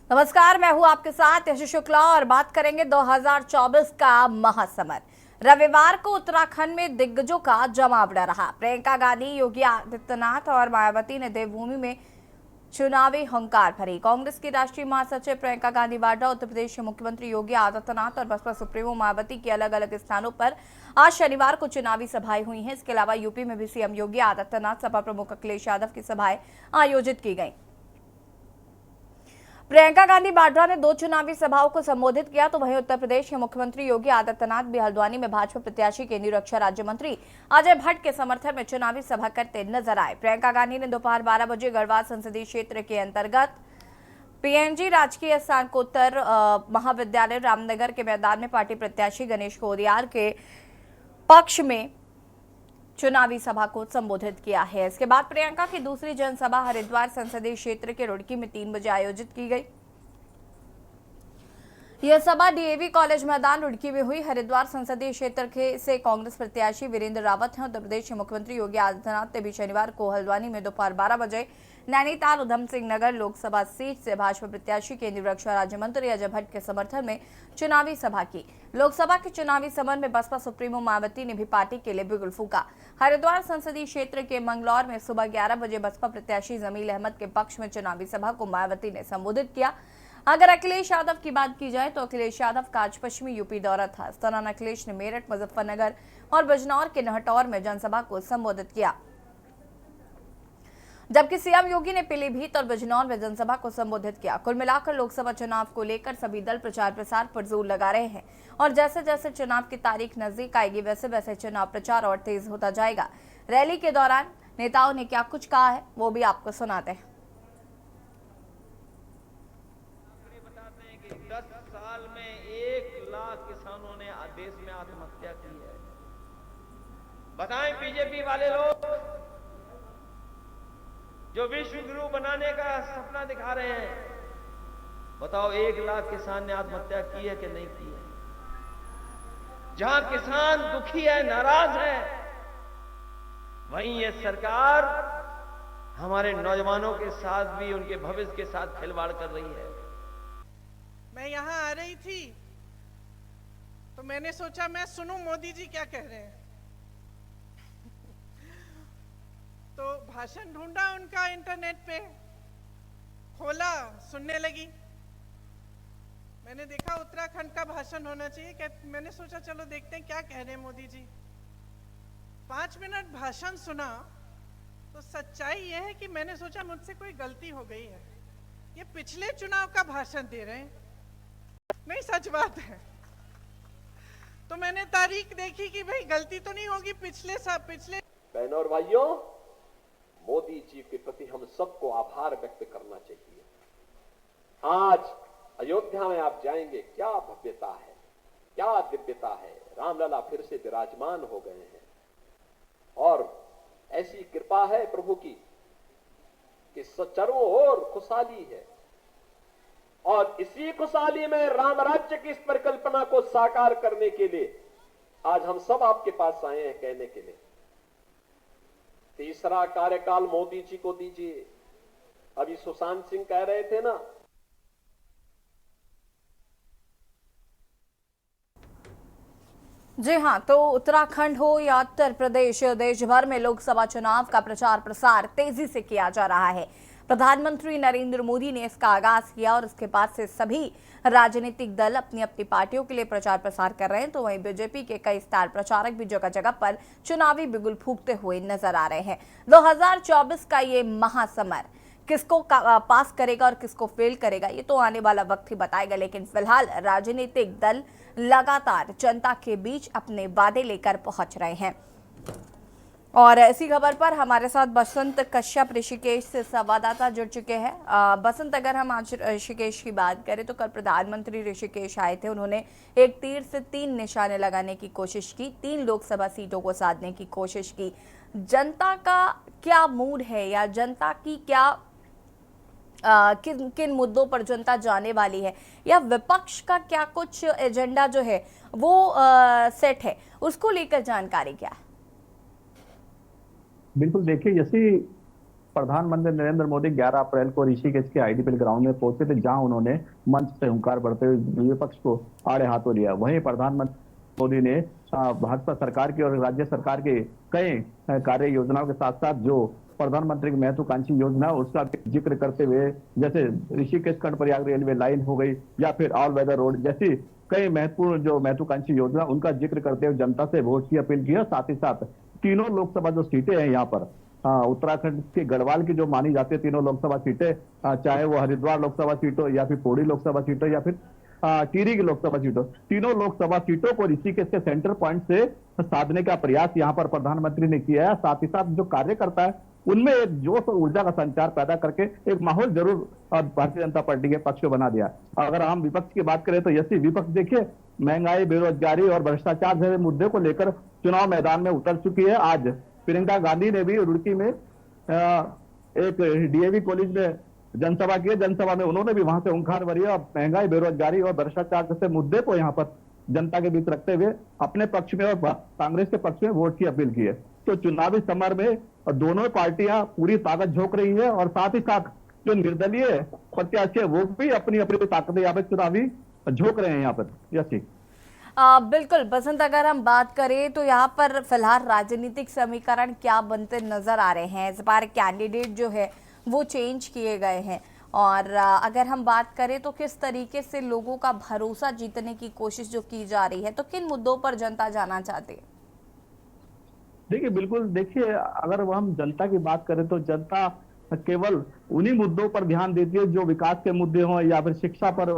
नमस्कार, मैं हूं आपके साथ यश शुक्ला और बात करेंगे 2024 का महासमर। रविवार को उत्तराखंड में दिग्गजों का जमावड़ा रहा। प्रियंका गांधी, योगी आदित्यनाथ और मायावती ने देवभूमि में चुनावी हुंकार भरी। कांग्रेस की राष्ट्रीय महासचिव प्रियंका गांधी वाड्रा, उत्तर प्रदेश के मुख्यमंत्री योगी आदित्यनाथ और बसपा सुप्रीमो मायावती की अलग अलग स्थानों पर आज शनिवार को चुनावी सभाएं हुई हैं। इसके अलावा यूपी में भी सीएम योगी आदित्यनाथ, सपा प्रमुख अखिलेश यादव की सभाएं आयोजित की गई। प्रियंका गांधी वाड्रा ने 2 चुनावी सभाओं को संबोधित किया, तो वहीं उत्तर प्रदेश के मुख्यमंत्री योगी आदित्यनाथ भी हल्द्वानी में भाजपा प्रत्याशी केंद्रीय रक्षा राज्य मंत्री अजय भट्ट के समर्थन में चुनावी सभा करते नजर आए। प्रियंका गांधी ने दोपहर 12 बजे गढ़वाल संसदीय क्षेत्र के अंतर्गत पीएनजी राजकीय स्नातकोत्तर महाविद्यालय रामनगर के मैदान में पार्टी प्रत्याशी गणेश कोदियार के पक्ष में चुनावी सभा को संबोधित किया है। इसके बाद प्रियंका की दूसरी जनसभा हरिद्वार संसदीय क्षेत्र के रुड़की में 3 बजे आयोजित की गई। यह सभा डीएवी कॉलेज मैदान रुड़की में हुई। हरिद्वार संसदीय क्षेत्र के से कांग्रेस प्रत्याशी वीरेंद्र रावत हैं। उत्तर प्रदेश के मुख्यमंत्री योगी आदित्यनाथ ने भी शनिवार को हल्द्वानी में दोपहर 12 बजे नैनीताल उधम सिंह नगर लोकसभा सीट से भाजपा प्रत्याशी केंद्रीय रक्षा राज्य मंत्री अजय भट्ट के समर्थन में चुनावी सभा की। लोकसभा के चुनावी समर में बसपा सुप्रीमो मायावती ने भी पार्टी के लिए बिगुल फूंका। हरिद्वार संसदीय क्षेत्र के मंगलौर में सुबह 11 बजे बसपा प्रत्याशी जमील अहमद के पक्ष में चुनावी सभा को मायावती ने संबोधित किया। अगर अखिलेश यादव की बात की जाए तो अखिलेश यादव का आज पश्चिमी यूपी दौरा था। इस दौरान अखिलेश ने मेरठ, मुजफ्फरनगर और बिजनौर के नहटौर में जनसभा को संबोधित किया, जबकि सीएम योगी ने पीलीभीत और बिजनौर में जनसभा को संबोधित किया। कुल मिलाकर लोकसभा चुनाव को लेकर सभी दल प्रचार प्रसार पर जोर लगा रहे हैं और जैसे जैसे चुनाव की तारीख नजदीक आएगी वैसे वैसे चुनाव प्रचार और तेज होता जाएगा। रैली के दौरान नेताओं ने क्या कुछ कहा है वो भी आपको सुनाते हैं। 10 साल में 1 लाख किसानों ने देश में आत्महत्या की है। बताएं बीजेपी वाले लोग जो विश्व गुरु बनाने का सपना दिखा रहे हैं, बताओ 1 लाख किसान ने आत्महत्या की है कि नहीं की है? जहां किसान दुखी है, नाराज है, वहीं ये सरकार हमारे नौजवानों के साथ भी उनके भविष्य के साथ खिलवाड़ कर रही है। मैं यहाँ आ रही थी तो मैंने सोचा मैं सुनूं मोदी जी क्या कह रहे हैं। तो भाषण ढूंढा उनका, इंटरनेट पे खोला, सुनने लगी। मैंने देखा उत्तराखंड का भाषण होना चाहिए। मैंने सोचा चलो देखते हैं क्या कह रहे हैं मोदी जी। 5 मिनट भाषण सुना तो सच्चाई यह है कि मैंने सोचा मुझसे कोई गलती हो गई है। ये पिछले चुनाव का भाषण दे रहे हैं। नहीं, सच बात है। तो मैंने तारीख देखी कि भाई गलती तो नहीं होगी पिछले। बहनों और भाइयों, मोदी जी के प्रति हम सबको आभार व्यक्त करना चाहिए। आज अयोध्या में आप जाएंगे, क्या भव्यता है, क्या दिव्यता है। रामलला फिर से विराजमान हो गए हैं और ऐसी कृपा है प्रभु की कि चारों ओर खुशहाली है और इसी खुशहाली में राम राज्य की इस परिकल्पना को साकार करने के लिए आज हम सब आपके पास आए हैं कहने के लिए, तीसरा कार्यकाल मोदी जी को दीजिए। अभी सुशांत सिंह कह रहे थे ना, जी हां, तो उत्तराखंड हो या उत्तर प्रदेश, देश भर में लोकसभा चुनाव का प्रचार प्रसार तेजी से किया जा रहा है। प्रधानमंत्री नरेंद्र मोदी ने इसका आगाज किया और इसके बाद से सभी राजनीतिक दल अपनी अपनी पार्टियों के लिए प्रचार प्रसार कर रहे हैं। तो वहीं बीजेपी के कई स्टार प्रचारक भी जगह जगह पर चुनावी बिगुल फूंकते हुए नजर आ रहे हैं। 2024 का ये महासमर किसको पास करेगा और किसको फेल करेगा ये तो आने वाला वक्त ही बताएगा, लेकिन फिलहाल राजनीतिक दल लगातार जनता के बीच अपने वादे लेकर पहुंच रहे हैं। और इसी खबर पर हमारे साथ बसंत कश्यप ऋषिकेश से संवाददाता जुड़ चुके हैं। बसंत, अगर हम आज ऋषिकेश की बात करें तो कल प्रधानमंत्री ऋषिकेश आए थे। उन्होंने एक तीर से 3 निशाने लगाने की कोशिश की, 3 लोकसभा सीटों को साधने की कोशिश की। जनता का क्या मूड है या जनता की क्या किन किन मुद्दों पर जनता जाने वाली है या विपक्ष का क्या कुछ एजेंडा जो है वो सेट है, उसको लेकर जानकारी क्या है? बिल्कुल, देखिए जैसे प्रधानमंत्री नरेंद्र मोदी 11 अप्रैल को ऋषिकेश के आईडीपीएल ग्राउंड में पहुंचे थे, जहां उन्होंने मंच से हुंकार बढ़ते हुए विपक्ष को आड़े हाथों लिया। वहीं प्रधानमंत्री मोदी ने भाजपा सरकार की और राज्य सरकार के कई कार्य योजनाओं के साथ साथ जो प्रधानमंत्री की महत्वाकांक्षी योजना उसका जिक्र करते हुए, जैसे ऋषिकेश कर्णप्रयाग रेलवे लाइन हो गई या फिर ऑल वेदर रोड जैसी कई महत्वपूर्ण जो महत्वाकांक्षी योजना उनका जिक्र करते हुए जनता से वोट की अपील की। साथ ही साथ तीनों लोकसभा जो सीटें हैं यहाँ पर उत्तराखंड के गढ़वाल की जो मानी जाती है तीनों लोकसभा सीटें, चाहे वो हरिद्वार लोकसभा सीट हो या फिर पौड़ी लोकसभा सीट हो या फिर टिहरी की लोकसभा सीट हो, तीनों लोकसभा सीटों को ऋषिकेश के सेंटर पॉइंट से साधने का प्रयास यहाँ पर प्रधानमंत्री ने किया है। साथ ही साथ जो कार्यकर्ता है उनमें एक जोश और ऊर्जा का संचार पैदा करके एक माहौल जरूर भारतीय जनता पार्टी के पक्ष में बना दिया। अगर हम विपक्ष की बात करें तो यही विपक्ष देखिए महंगाई, बेरोजगारी और भ्रष्टाचार जैसे मुद्दे को लेकर चुनाव मैदान में उतर चुकी है। आज प्रियंका गांधी ने भी रुड़की में एक डीएवी कॉलेज में जनसभा की। जनसभा में उन्होंने भी वहां से हुंकार भरी और महंगाई, बेरोजगारी और भ्रष्टाचार जैसे मुद्दे को यहाँ पर जनता के बीच रखते हुए अपने पक्ष में और कांग्रेस के पक्ष में वोट की अपील की है। तो चुनावी समर में दोनों पार्टियां पूरी ताकत झोंक रही है और साथ ही साथ जो निर्दलीय प्रत्याशी है वो भी अपनी अपनी ताकत यहाँ पे चुनावी झोंक रहे हैं यहाँ पर। यसी बिल्कुल बसंत, अगर हम बात करें तो यहाँ पर फिलहाल राजनीतिक समीकरण क्या बनते नजर आ रहे हैं? इस बार कैंडिडेट जो है वो चेंज किए गए हैं और अगर हम बात करें तो किस तरीके से लोगों का भरोसा जीतने की कोशिश जो की जा रही है, तो किन मुद्दों पर जनता जाना चाहती है? देखिए बिल्कुल, देखिए अगर हम जनता की बात करें तो जनता केवल उन्हीं मुद्दों पर ध्यान देती है जो विकास के मुद्दे हों या फिर शिक्षा पर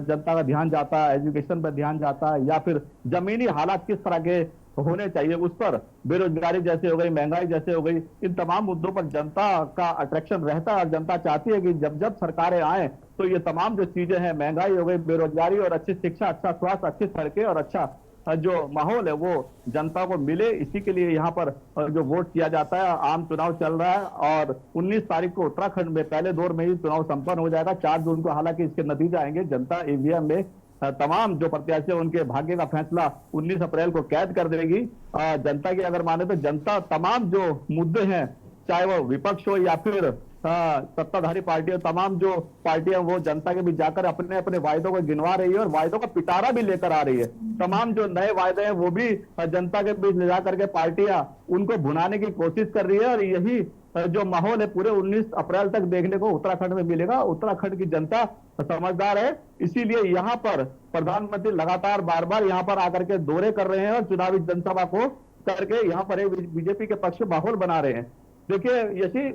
जनता का ध्यान जाता है, एजुकेशन पर ध्यान जाता है या फिर जमीनी हालात किस तरह के होने चाहिए उस पर, बेरोजगारी जैसे हो गई, महंगाई जैसे हो गई, इन तमाम मुद्दों पर जनता का अट्रैक्शन रहता है और जनता चाहती है कि जब जब सरकारें आए तो ये तमाम जो चीजें हैं, महंगाई हो गई, बेरोजगारी और अच्छी शिक्षा, अच्छा स्वास्थ्य, अच्छी सड़कें और अच्छा जो माहौल है वो जनता को मिले। इसी के लिए यहाँ पर जो वोट किया जाता है। आम चुनाव चल रहा है और 19 तारीख को उत्तराखंड में पहले दौर में ही चुनाव संपन्न हो जाएगा। 4 जून को हालांकि इसके नतीजे आएंगे। जनता ईवीएम में तमाम जो प्रत्याशी उनके भाग्य का फैसला 19 अप्रैल को कैद कर देगी। जनता की अगर माने तो जनता तमाम जो मुद्दे हैं, चाहे वो विपक्ष हो या फिर सत्ताधारी पार्टियां, तमाम जो पार्टियां वो जनता के बीच जाकर अपने अपने वायदों को गिनवा रही है और वायदों का पिटारा भी लेकर आ रही है। तमाम जो नए वायदे हैं वो भी जनता के बीच ले जा करके पार्टियां उनको भुनाने की कोशिश कर रही है और यही जो माहौल है पूरे 19 अप्रैल तक देखने को उत्तराखंड में मिलेगा। उत्तराखंड की जनता समझदार है, इसीलिए यहाँ पर प्रधानमंत्री लगातार बार बार यहाँ पर आकर के दौरे कर रहे हैं और चुनावी जनसभा को करके यहाँ पर बीजेपी के पक्ष में माहौल बना रहे हैं। देखिए यही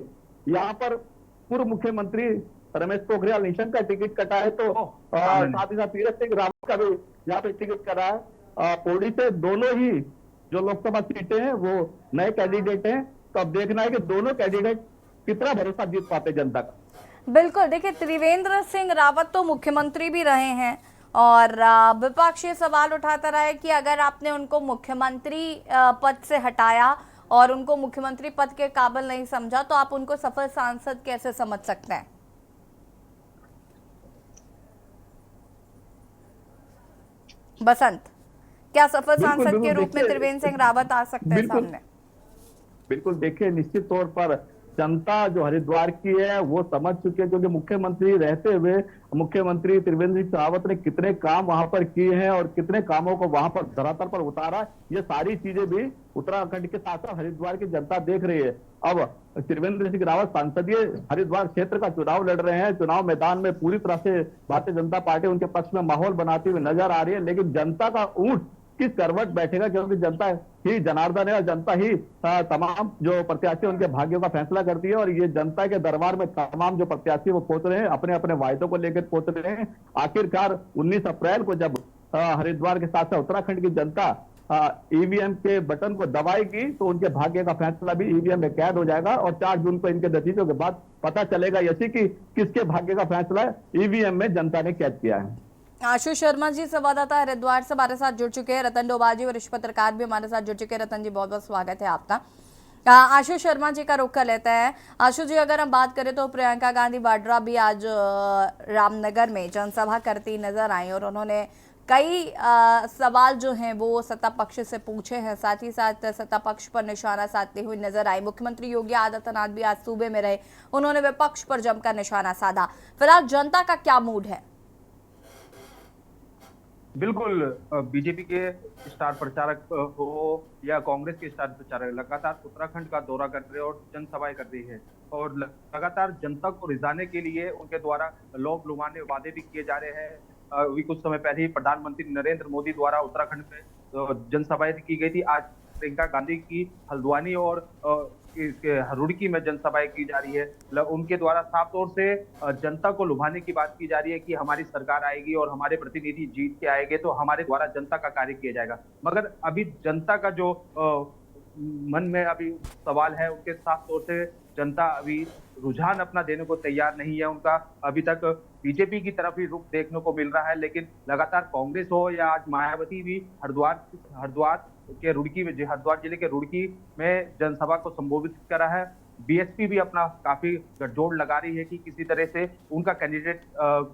यहाँ पर पूर्व मुख्यमंत्री रमेश पोखरियाल निशंक का टिकट कटा है, तो साथ ही साथ तीरथ सिंह रावत का भी यहाँ पे टिकट कटा है। पौड़ी से दोनों ही जो लोकसभा सीटें हैं वो नए कैंडिडेट हैं, तो अब देखना है कि दोनों कैंडिडेट कितना भरोसा जीत पाते जनता का। बिल्कुल, देखिए त्रिवेंद्र सिंह रावत तो मुख्यमंत्री भी रहे हैं और विपक्ष ये सवाल उठाता रहा है कि अगर आपने उनको मुख्यमंत्री पद से हटाया और उनको मुख्यमंत्री पद के काबिल नहीं समझा तो आप उनको सफल सांसद कैसे समझ सकते हैं? बसंत, क्या सफल सांसद के रूप में त्रिवेंद्र सिंह रावत आ सकते हैं सामने? बिल्कुल, देखिए निश्चित तौर पर जनता जो हरिद्वार की है वो समझ चुकी है, क्योंकि मुख्यमंत्री रहते हुए मुख्यमंत्री त्रिवेंद्र सिंह रावत ने कितने काम वहां पर किए हैं और कितने कामों को वहां पर धरातल पर उतारा, ये सारी चीजें भी उत्तराखंड के साथ साथ हरिद्वार की जनता देख रही है। अब त्रिवेंद्र सिंह रावत संसदीय हरिद्वार क्षेत्र का चुनाव लड़ रहे हैं। चुनाव मैदान में पूरी तरह से भारतीय जनता पार्टी उनके पक्ष में माहौल बनाती हुई नजर आ रही है, लेकिन जनता का ऊंट किस करवट बैठेगा, क्योंकि जनता ही जनार्दन है और जनता ही तमाम जो प्रत्याशी उनके भाग्यों का फैसला करती है। और ये जनता के दरबार में तमाम जो प्रत्याशी वो पहुंच रहे हैं, अपने अपने वायदों को लेकर पहुंच रहे हैं। आखिरकार 19 अप्रैल को जब हरिद्वार के साथ साथ उत्तराखंड की जनता ईवीएम के बटन को दबाएगी तो उनके भाग्य का फैसला भी ईवीएम में कैद हो जाएगा और 4 जून को इनके नतीजों के बाद पता चलेगा यही कि किसके भाग्य का फैसला ईवीएम में जनता ने कैद किया है। आशुष शर्मा जी संवाददाता हरिद्वार से हमारे साथ जुड़ चुके हैं। रतन डोभाल जी वरिष्ठ पत्रकार भी हमारे साथ जुड़ चुके हैं। रतन जी बहुत बहुत स्वागत है आपका। आशुष शर्मा जी का रुख कर लेते हैं। आशुष जी, अगर हम बात करें तो प्रियंका गांधी वाड्रा भी आज रामनगर में जनसभा करती नजर आई और उन्होंने कई सवाल जो हैं वो सत्ता पक्ष से पूछे हैं, साथ ही साथ सत्ता पक्ष पर निशाना साधते हुए नजर आए। मुख्यमंत्री योगी आदित्यनाथ भी आज सूबे में रहे, उन्होंने विपक्ष पर जमकर निशाना साधा। फिलहाल जनता का क्या मूड है? बिल्कुल, बीजेपी के स्टार प्रचारक हो या कांग्रेस के स्टार प्रचारक लगातार उत्तराखंड का दौरा कर रहे हैं और जनसभाएं कर रही है और लगातार जनता को रिझाने के लिए उनके द्वारा लोग लुभाने वादे भी किए जा रहे हैं। अभी कुछ समय पहले ही प्रधानमंत्री नरेंद्र मोदी द्वारा उत्तराखंड में जनसभाएं की गई थी। आज प्रियंका गांधी की हल्द्वानी और रुड़की में जनसभाएं की जा रही है। उनके द्वारा साफ तौर से जनता को लुभाने की बात की जा रही है कि हमारी सरकार आएगी और हमारे प्रतिनिधि जीत के आएंगे तो हमारे द्वारा जनता का कार्य किया जाएगा। मगर अभी जनता का जो मन में अभी सवाल है, उनके साफ तौर से जनता अभी रुझान अपना देने को तैयार नहीं है। उनका अभी तक बीजेपी की तरफ ही रुख देखने को मिल रहा है, लेकिन लगातार कांग्रेस हो या आज मायावती भी हरिद्वार जिले के रुड़की में जनसभा को संबोधित कर रहा है। बीएसपी भी अपना काफी गठजोड़ लगा रही है कि किसी तरह से उनका कैंडिडेट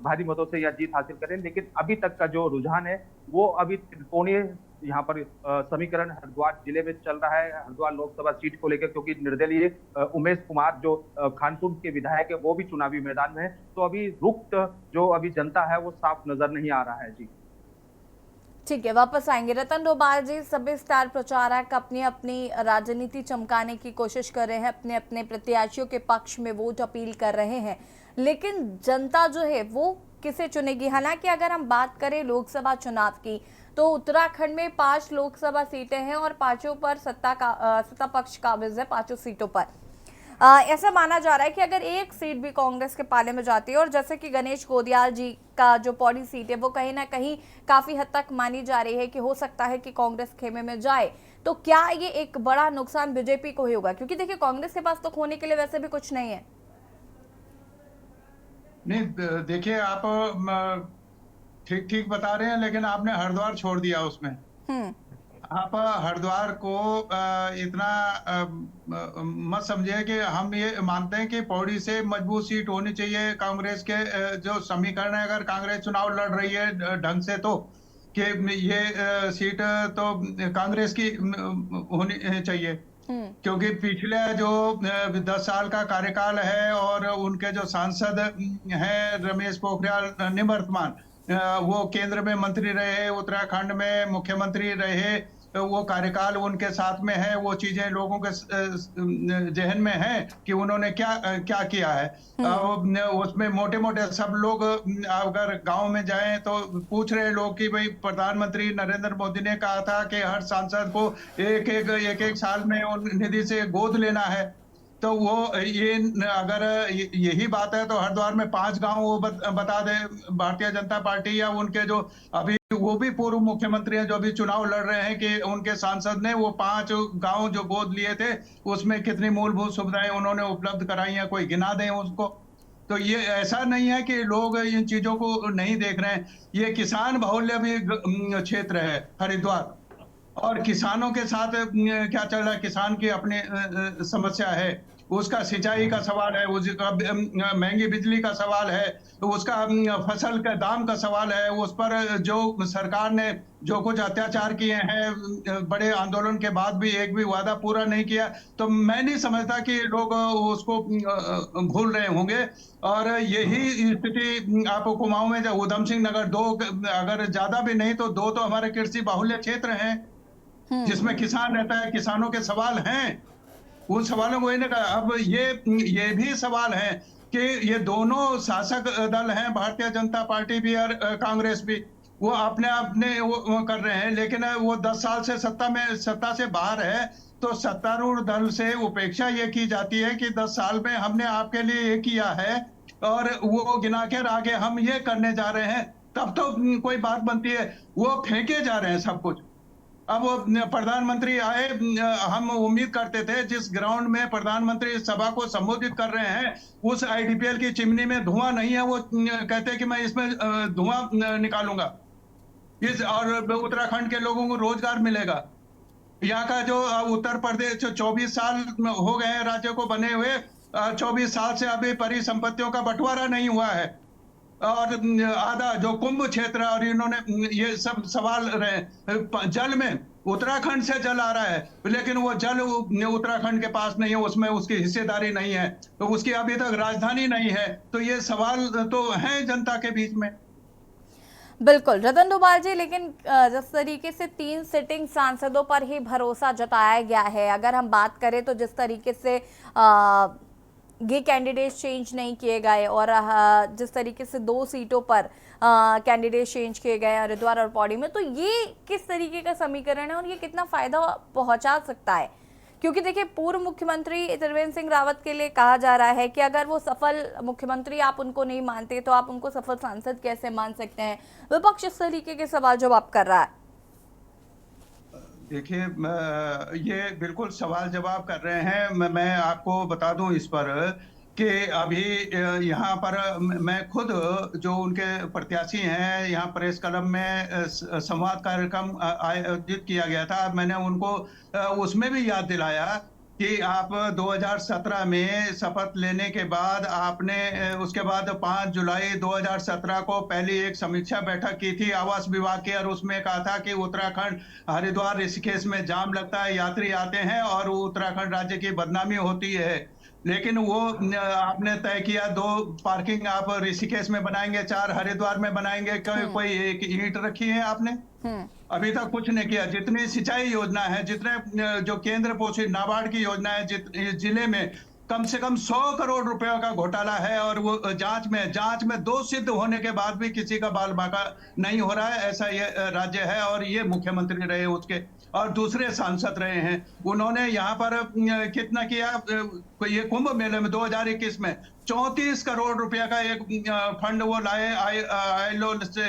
भारी मतों से या जीत हासिल करें, लेकिन अभी तक का जो रुझान है वो अभी त्रिकोणीय यहाँ पर समीकरण हरिद्वार जिले में चल रहा है। हरिद्वार लोकसभा सीट को लेकर, क्योंकि निर्दलीय उमेश कुमार जो खानपुर के विधायक है वो भी चुनावी मैदान में है, तो अभी रुख जो अभी जनता है वो साफ नजर नहीं आ रहा है। जी ठीक है, वापस आएंगे। रतन डोभाल जी, सभी स्टार प्रचारक अपनी अपनी राजनीति चमकाने की कोशिश कर रहे हैं, अपने अपने प्रत्याशियों के पक्ष में वोट अपील कर रहे हैं, लेकिन जनता जो है वो किसे चुनेगी? हालांकि अगर हम बात करें लोकसभा चुनाव की तो उत्तराखंड में 5 लोकसभा सीटें हैं और 5 पर सत्ता पक्ष काबिज है 5 सीटों पर। ऐसा माना जा रहा है कि अगर एक सीट भी कांग्रेस के पाले में जाती है, और जैसे कि गणेश गोदियाल जी का जो पौड़ी सीट है वो कहीं ना कहीं काफी हद तक मानी जा रही है कि हो सकता है कि कांग्रेस खेमे में जाए, तो क्या ये एक बड़ा नुकसान बीजेपी को ही होगा? क्योंकि देखिए कांग्रेस के पास तो खोने के लिए वैसे भी कुछ नहीं है। नहीं, देखिए आप ठीक बता रहे हैं, लेकिन आपने हरिद्वार छोड़ दिया उसमें। आप हरिद्वार को इतना मत समझिए कि हम ये मानते हैं कि पौड़ी से मजबूत सीट होनी चाहिए कांग्रेस के। जो समीकरण है, अगर कांग्रेस चुनाव लड़ रही है ढंग से तो कि ये सीट तो कांग्रेस की होनी चाहिए, क्योंकि पिछले जो 10 साल का कार्यकाल है और उनके जो सांसद हैं रमेश पोखरियाल निवर्तमान, वो केंद्र में मंत्री रहे, उत्तराखंड में मुख्यमंत्री रहे, वो कार्यकाल उनके साथ में है। वो चीजें लोगों के जहन में है कि उन्होंने क्या किया है। उसमें मोटे मोटे सब लोग अगर गांव में जाएं तो पूछ रहे लोग कि भाई प्रधानमंत्री नरेंद्र मोदी ने कहा था कि हर सांसद को एक साल में निधि से गोद लेना है, तो वो ये अगर यही बात है तो हरिद्वार में 5 गांव वो बता दे भारतीय जनता पार्टी या उनके जो अभी वो भी पूर्व मुख्यमंत्री हैं जो अभी चुनाव लड़ रहे हैं कि उनके सांसद ने वो 5 गांव जो गोद लिए थे उसमें कितनी मूलभूत सुविधाएं उन्होंने उपलब्ध कराई हैं, कोई गिना दें उसको। तो ये ऐसा नहीं है कि लोग इन चीजों को नहीं देख रहे हैं। ये किसान बहुल्य भी क्षेत्र है हरिद्वार, और किसानों के साथ क्या चल रहा है, किसान की अपनी समस्या है, उसका सिंचाई का सवाल है, उसका महंगी बिजली का सवाल है, तो उसका फसल के दाम का सवाल है। उस पर जो सरकार ने जो कुछ अत्याचार किए हैं बड़े आंदोलन के बाद भी एक भी वादा पूरा नहीं किया, तो मैं नहीं समझता कि लोग उसको भूल रहे होंगे। और यही स्थिति आप कुमाऊं में उधम सिंह नगर 2, अगर ज्यादा भी नहीं तो 2 तो हमारे कृषि बाहुल्य क्षेत्र हैं जिसमें किसान रहता है, किसानों के सवाल हैं, उन सवालों को इन्हें कहा। अब ये भी सवाल है कि ये दोनों शासक दल हैं, भारतीय जनता पार्टी भी और कांग्रेस भी, वो अपने वो कर रहे हैं, लेकिन वो 10 साल से सत्ता से बाहर है, तो सत्तारूढ़ दल से उपेक्षा ये की जाती है कि 10 साल में हमने आपके लिए ये किया है और वो गिना के आगे हम ये करने जा रहे हैं, तब तो कोई बात बनती है। वो फेंके जा रहे हैं सब कुछ। अब प्रधानमंत्री आए, हम उम्मीद करते थे जिस ग्राउंड में प्रधानमंत्री सभा को संबोधित कर रहे हैं उस आईडीपीएल की चिमनी में धुआं नहीं है, वो कहते हैं कि मैं इसमें धुआं निकालूंगा और उत्तराखंड के लोगों को रोजगार मिलेगा। यहाँ का जो उत्तर प्रदेश 24 साल हो गए हैं राज्य को बने हुए, 24 साल से अभी परिसंपत्तियों का बंटवारा नहीं हुआ है। और आधा जो कुंभ क्षेत्र, और इन्होंने ये सब सवाल रहे। जल में उत्तराखंड से जल आ रहा है, लेकिन वो जल उत्तराखंड के पास नहीं है, उसमें उसकी हिस्सेदारी नहीं है, तो उसकी अभी तक राजधानी नहीं है। तो ये सवाल तो हैं जनता के बीच में। बिल्कुल रतन डोभाल जी, लेकिन जिस तरीके से 3 सिटिंग सांसदों पर ही भरोसा जताया गया है, अगर हम बात करें तो जिस तरीके से ये कैंडिडेट चेंज नहीं किए गए और जिस तरीके से 2 सीटों पर कैंडिडेट चेंज किए गए हरिद्वार और पौड़ी में, तो ये किस तरीके का समीकरण है और ये कितना फायदा पहुंचा सकता है? क्योंकि देखिए, पूर्व मुख्यमंत्री त्रिवेंद्र सिंह रावत के लिए कहा जा रहा है कि अगर वो सफल मुख्यमंत्री आप उनको नहीं मानते तो आप उनको सफल सांसद कैसे मान सकते हैं? विपक्ष इस तरीके के सवाल जवाब कर रहा है। देखिए, ये बिल्कुल सवाल जवाब कर रहे हैं। मैं आपको बता दूं इस पर कि अभी यहाँ पर मैं खुद, जो उनके प्रत्याशी हैं, यहाँ प्रेस क्लब में संवाद कार्यक्रम आयोजित किया गया था। मैंने उनको उसमें भी याद दिलाया कि आप 2017 में शपथ लेने के बाद आपने उसके बाद 5 जुलाई 2017 को पहली एक समीक्षा बैठक की थी आवास विभाग की, और उसमें कहा था कि उत्तराखंड हरिद्वार ऋषिकेश में जाम लगता है, यात्री आते हैं और उत्तराखंड राज्य की बदनामी होती है। लेकिन वो आपने तय किया 2 पार्किंग आप ऋषिकेश में बनाएंगे, 4 हरिद्वार में बनाएंगे। कोई एक ईंट रखी है आपने? अभी तक कुछ नहीं किया। जितनी सिंचाई योजना है, जितने जो केंद्र पोषित नाबार्ड की योजना है, जिले में कम से कम 100 करोड़ रुपयों का घोटाला है, और वो जांच में दोष सिद्ध होने के बाद भी किसी का बाल बाका नहीं हो रहा है। ऐसा ये राज्य है, और ये मुख्यमंत्री रहे उसके, और दूसरे सांसद रहे हैं। उन्होंने यहाँ पर कितना किया? ये कुंभ मेले में 2021 में 34 करोड़ रुपया का एक फंड वो लाए आईएलओ से,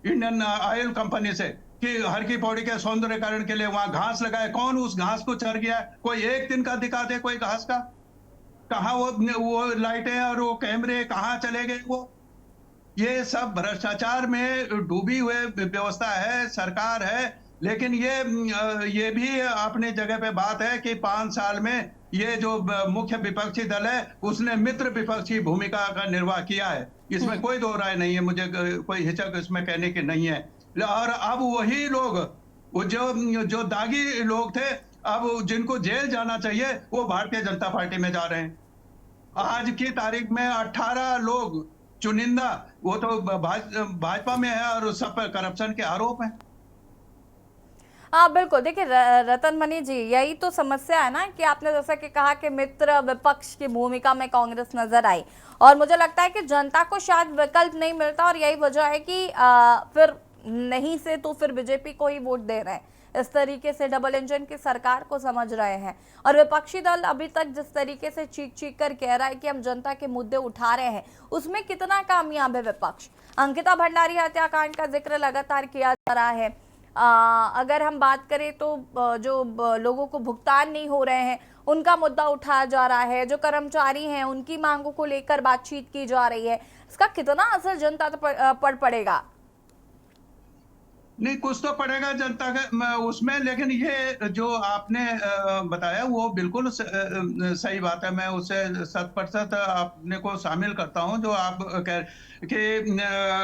इंडियन ऑयल कंपनी से, कि हर की पौड़ी के सौंदर्यीकरण के लिए वहां घास लगाए। कौन उस घास को चर गया? कोई एक दिन का दिखा दे कोई घास का। कहाँ वो लाइटें और वो कैमरे कहाँ चले गए? वो ये सब भ्रष्टाचार में डूबी हुए व्यवस्था है, सरकार है। लेकिन ये भी अपनी जगह पे बात है कि 5 साल में ये जो मुख्य विपक्षी दल है उसने मित्र विपक्षी भूमिका का निर्वाह किया है। इसमें कोई दो राय नहीं है, मुझे कोई हिचक इसमें कहने की नहीं है। और अब वही लोग, वो जो दागी लोग थे, अब जिनको जेल जाना चाहिए, वो भारतीय जनता पार्टी में जा रहे हैं। आज की तारीख में 18 लोग चुनिंदा, वो तो भाजपा में है, और सब पर करप्शन के आरोप हैं। हाँ बिल्कुल, देखिए रतन मनी जी, यही तो समस्या है ना कि आपने जैसा कि कहा कि मित्र विपक्ष की भूमिका में कांग्रेस नजर आई, और मुझे लगता है कि जनता को शायद विकल्प नहीं मिलता, और यही वजह है कि फिर नहीं से तो फिर बीजेपी को ही वोट दे रहे हैं। इस तरीके से डबल इंजन की सरकार को समझ रहे हैं, और विपक्षी दल अभी तक जिस तरीके से चीख कर कह रहा है कि हम जनता के मुद्दे उठा रहे हैं, उसमें कितना कामयाब है विपक्ष? अंकिता भंडारी हत्याकांड का जिक्र लगातार किया जा रहा है। अगर हम बात करें तो जो लोगों को भुगतान नहीं हो रहे हैं उनका मुद्दा उठाया जा रहा है, जो कर्मचारी हैं उनकी मांगों को लेकर बातचीत की जा रही है। इसका कितना असर जनता पर पड़ेगा? नहीं, कुछ तो पड़ेगा जनता का उसमें, लेकिन ये जो आपने बताया वो बिल्कुल सही बात है। मैं उसे 100% आपने को शामिल करता हूं। जो आप कह कि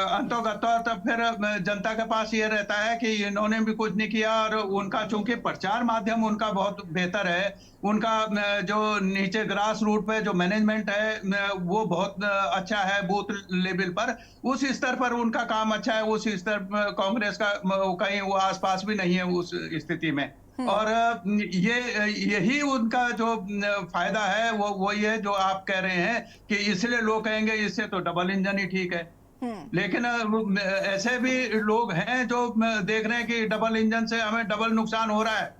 अंतोगत्वा तो फिर जनता के पास ये रहता है कि इन्होंने भी कुछ नहीं किया, और उनका चूंकि प्रचार माध्यम उनका बहुत बेहतर है, उनका जो नीचे ग्रास रूट पे जो मैनेजमेंट है वो बहुत अच्छा है, बूथ लेवल पर उस स्तर पर उनका काम अच्छा है। उस स्तर पर कांग्रेस का कहीं वो आसपास भी नहीं है उस स्थिति में। और यही उनका जो फायदा है वो ये जो आप कह रहे हैं कि इसलिए लोग कहेंगे इससे तो डबल इंजन ही ठीक है। लेकिन ऐसे भी लोग हैं जो देख रहे हैं कि डबल इंजन से हमें डबल नुकसान हो रहा है।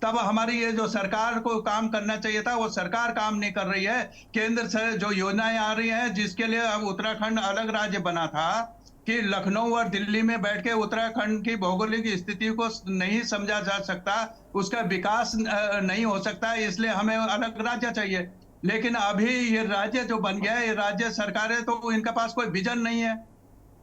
तब हमारी ये जो सरकार को काम करना चाहिए था वो सरकार काम नहीं कर रही है। केंद्र से जो योजनाएं आ रही हैं, जिसके लिए अब उत्तराखंड अलग राज्य बना था, कि लखनऊ और दिल्ली में बैठ के उत्तराखंड की भौगोलिक स्थिति को नहीं समझा जा सकता, उसका विकास नहीं हो सकता, इसलिए हमें अलग राज्य चाहिए। लेकिन अभी ये राज्य जो बन गया है, ये राज्य सरकारें तो इनके पास कोई विजन नहीं है,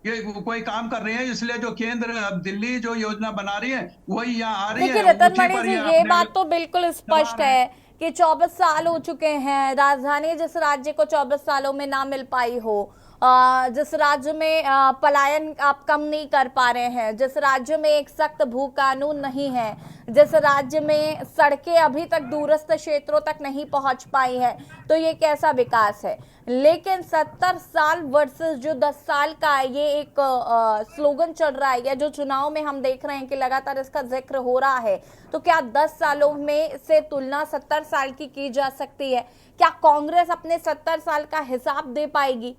ये कोई काम कर रहे हैं। इसलिए जो केंद्र अब दिल्ली जो योजना बना रही है वही यहाँ आ रही है। देखिए रतन मणि जी, ये बात तो बिल्कुल स्पष्ट है कि 24 साल हो चुके हैं, राजधानी जिस राज्य को 24 सालों में ना मिल पाई हो, जिस राज्य में पलायन आप कम नहीं कर पा रहे हैं, जिस राज्य में एक सख्त भू कानून नहीं है, जिस राज्य में सड़कें अभी तक दूरस्थ क्षेत्रों तक नहीं पहुंच पाई है, तो ये कैसा विकास है। लेकिन 70 साल वर्सेस जो 10 साल का ये एक स्लोगन चल रहा है, या जो चुनाव में हम देख रहे हैं कि लगातार इसका जिक्र हो रहा है, तो क्या 10 सालों में से तुलना 70 साल की जा सकती है? क्या कांग्रेस अपने 70 साल का हिसाब दे पाएगी?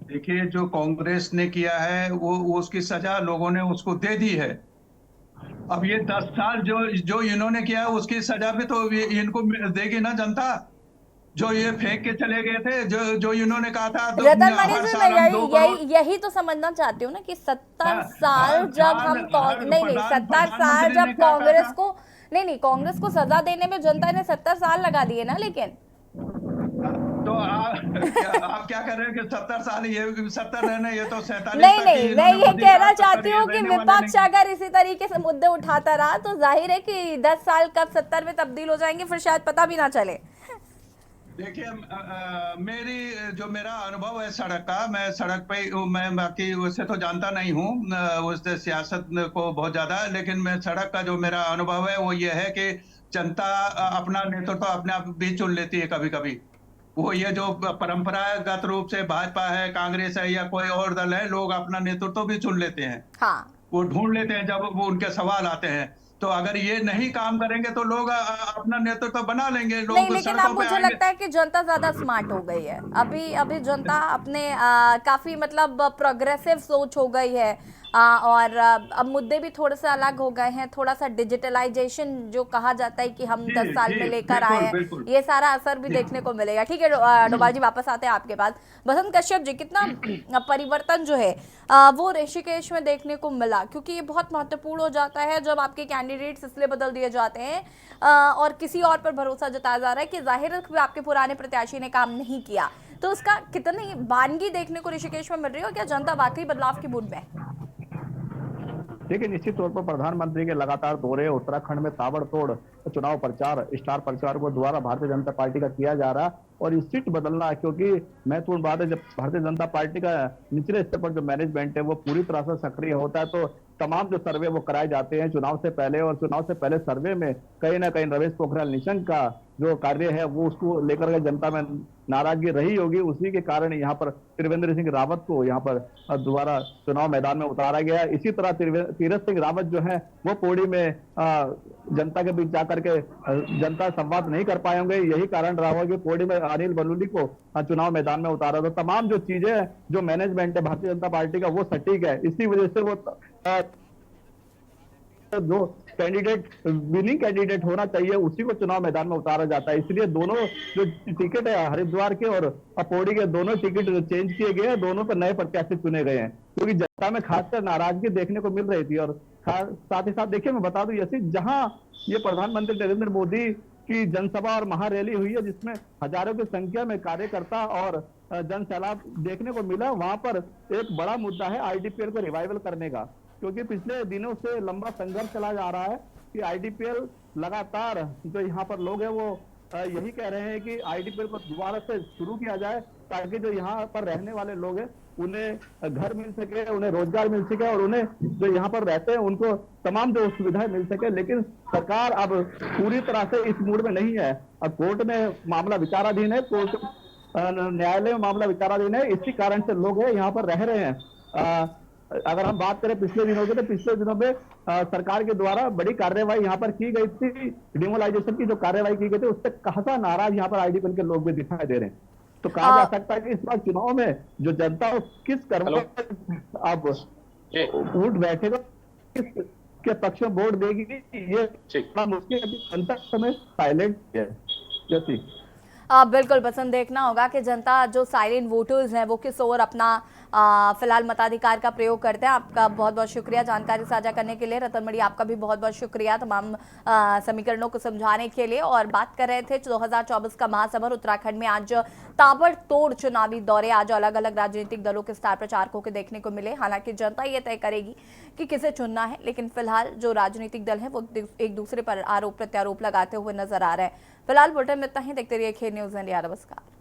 देखिए, जो कांग्रेस ने किया है वो उसकी सजा लोगों ने उसको दे दी है। अब ये 10 साल जो इन्होंने किया है उसकी सजा भी तो इनको देगी ना जनता। जो ये फेंक के चले गए थे, जो इन्होंने कहा था रतन मणि जी, मैं यही तो समझना चाहती हूँ ना कि 70 साल जब हम नहीं 70 साल जब कांग्रेस को नहीं कांग्रेस को सजा देने में जनता ने 70 साल लगा दिए ना। लेकिन तो आप क्या कर रहे हैं कि 70 साल ये 70 रहने, ये तो 47 नहीं मैं ये कहना चाहती हूँ कि विपक्ष अगर इसी तरीके से मुद्दे उठाता रहा तो जाहिर है कि 10 साल कब 70 में तब्दील हो जाएंगे, फिर शायद पता भी ना चले। देखिए, मेरा अनुभव है सड़क का, मैं सड़क पे मैं बाकी उससे तो जानता नहीं हूँ उससे सियासत को बहुत ज्यादा, लेकिन मैं सड़क का जो मेरा अनुभव है वो ये है कि जनता अपना नेतृत्व अपने आप भी चुन लेती है कभी कभी। वो ये जो परंपरागत रूप से भाजपा है, कांग्रेस है या कोई और दल है, लोग अपना नेतृत्व भी चुन लेते हैं। हाँ। वो ढूंढ लेते हैं जब वो उनके सवाल आते हैं। तो अगर ये नहीं काम करेंगे तो लोग अपना नेतृत्व बना लेंगे। लोग नहीं, लेकिन अब मुझे लगता है कि जनता ज्यादा स्मार्ट हो गई है। अभी जनता अपने काफी मतलब प्रोग्रेसिव सोच हो गई है, और अब मुद्दे भी थोड़े से अलग हो गए हैं। थोड़ा सा डिजिटलाइजेशन जो कहा जाता है कि हम 10 साल में लेकर आए हैं, ये सारा असर भी देखने को मिलेगा। ठीक है डोभाल जी, वापस आते हैं आपके पास। बसंत कश्यप जी, कितना परिवर्तन जो है वो ऋषिकेश में देखने को मिला, क्योंकि ये बहुत महत्वपूर्ण हो जाता है जब आपके कैंडिडेट्स इसलिए बदल दिए जाते हैं और किसी और पर भरोसा जताया जा रहा है कि जाहिर है आपके पुराने प्रत्याशी ने काम नहीं किया, तो उसका कितनी वानगी देखने को ऋषिकेश में मिल रही है, और क्या जनता वाकई बदलाव की बूंद में है? देखिए, निश्चित तौर पर प्रधानमंत्री के लगातार दौरे, उत्तराखंड में ताबड़तोड़ चुनाव प्रचार, स्टार प्रचार को द्वारा भारतीय जनता पार्टी का किया जा रहा, और इस सीट बदलना है, क्योंकि महत्वपूर्ण बात है जब भारतीय जनता पार्टी का निचले स्तर पर जो मैनेजमेंट है वो पूरी तरह से सक्रिय होता है, तो तमाम जो सर्वे वो कराए जाते हैं चुनाव से पहले, और चुनाव से पहले सर्वे में कहीं ना कहीं रमेश पोखरियाल निशंक का जो कार्य है वो उसको लेकर के जनता में नाराजगी रही होगी। उसी के कारण यहाँ पर त्रिवेंद्र सिंह रावत को यहाँ पर दोबारा चुनाव मैदान में उतारा गया। इसी तरह तीरथ सिंह रावत जो है वो पौड़ी में जनता के बीच जाकर के जनता संवाद नहीं कर पाए होंगे, यही कारण रहा होगा कि पौड़ी में अनिल बलूनी को चुनाव मैदान में उतारा। तो तमाम जो चीजें जो मैनेजमेंट है भारतीय जनता पार्टी का वो सटीक है, इसी वजह से वो जो कैंडिडेट विनिंग कैंडिडेट होना चाहिए उसी को चुनाव मैदान में उतारा जाता है। इसलिए दोनों जो टिकट है हरिद्वार के और पौड़ी के दोनों टिकट चेंज किए गए हैं, दोनों पर नए प्रत्याशी चुने गए हैं, क्योंकि जनता में खासकर नाराजगी देखने को मिल रही थी। और साथ ही साथ देखिए, मैं बता दूं, जैसे जहां ये प्रधानमंत्री नरेंद्र मोदी की जनसभा और महारैली हुई है जिसमें हजारों की संख्या में कार्यकर्ता और जन सैलाब देखने को मिला, वहां पर एक बड़ा मुद्दा है आईडीपीएल को रिवाइवल करने का, क्योंकि पिछले दिनों से लंबा संघर्ष चला जा रहा है कि आईडीपीएल लगातार जो यहाँ पर लोग हैं वो यही कह रहे हैं कि आईडीपीएल को दोबारा से शुरू किया जाए, ताकि जो यहाँ पर रहने वाले लोग हैं उन्हें घर मिल सके, उन्हें रोजगार मिल सके, और उन्हें जो यहाँ पर रहते हैं उनको तमाम जो सुविधाएं मिल सके। लेकिन सरकार अब पूरी तरह से इस मूड में नहीं है। अब कोर्ट में मामला विचाराधीन है, कोर्ट न्यायालय में मामला विचाराधीन है, इसी कारण से लोग यहाँ पर रह रहे हैं। अगर हम बात करें पिछले दिनों की, तो पिछले दिनों में सरकार के द्वारा बड़ी कार्रवाई यहाँ पर की गई थी, डिमोलाइजेशन की जो कार्रवाई की गई थी उससे खासा नाराज यहाँ पर आईडीपीएल के लोग भी दिखाई दे रहे हैं। तो कहा जा सकता है कि इस बार चुनाव में जो जनता किस कर्म अब उठ बैठेगा, किस के पक्ष में वोट देगी, ये मुश्किल अभी जनता समय साइलेंट है। जैसी बिल्कुल पसंद देखना होगा कि जनता जो साइलेंट वोटर्स हैं वो किस ओर अपना फिलहाल मताधिकार का प्रयोग करते हैं। आपका बहुत बहुत शुक्रिया जानकारी साझा करने के लिए। रतन मणि, आपका भी बहुत बहुत शुक्रिया तमाम समीकरणों को समझाने के लिए। और बात कर रहे थे 2024 का महासमर उत्तराखंड में आज ताबड़तोड़ चुनावी दौरे, आज अलग अलग राजनीतिक दलों के स्टार प्रचारकों के देखने को मिले। हालांकि जनता ये तय करेगी कि किसे चुनना है, लेकिन फिलहाल जो राजनीतिक दल है वो एक दूसरे पर आरोप प्रत्यारोप लगाते हुए नजर आ रहे हैं। फिलहाल बुलेटिन में इतना ही। देखते रहिए खेल न्यूज़ इंडिया। नमस्कार।